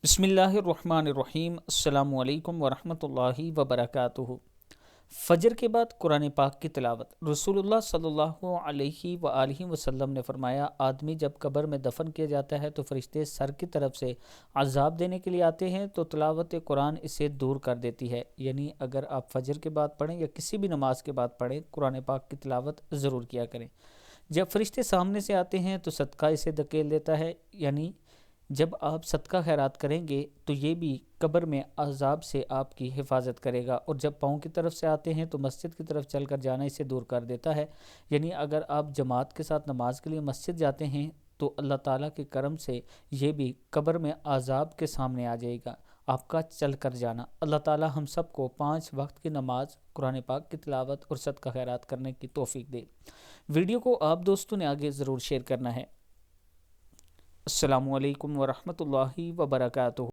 بسم اللہ الرحمن الرحیم، السلام علیکم ورحمۃ اللہ وبرکاتہ۔ فجر کے بعد قرآن پاک کی تلاوت۔ رسول اللہ صلی اللہ علیہ وآلہ وسلم نے فرمایا، آدمی جب قبر میں دفن کیا جاتا ہے تو فرشتے سر کی طرف سے عذاب دینے کے لیے آتے ہیں تو تلاوت قرآن اسے دور کر دیتی ہے۔ یعنی اگر آپ فجر کے بعد پڑھیں یا کسی بھی نماز کے بعد پڑھیں، قرآن پاک کی تلاوت ضرور کیا کریں۔ جب فرشتے سامنے سے آتے ہیں تو صدقہ اسے دھکیل دیتا ہے، یعنی جب آپ صدقہ خیرات کریں گے تو یہ بھی قبر میں عذاب سے آپ کی حفاظت کرے گا، اور جب پاؤں کی طرف سے آتے ہیں تو مسجد کی طرف چل کر جانا اسے دور کر دیتا ہے۔ یعنی اگر آپ جماعت کے ساتھ نماز کے لیے مسجد جاتے ہیں تو اللہ تعالیٰ کے کرم سے یہ بھی قبر میں عذاب کے سامنے آ جائے گا آپ کا چل کر جانا۔ اللہ تعالیٰ ہم سب کو 5 وقت کی نماز، قرآن پاک کی تلاوت اور صدقہ خیرات کرنے کی توفیق دے۔ ویڈیو کو آپ دوستوں نے آگے ضرور شیئر کرنا ہے۔ السلام علیکم ورحمۃ اللہ وبرکاتہ۔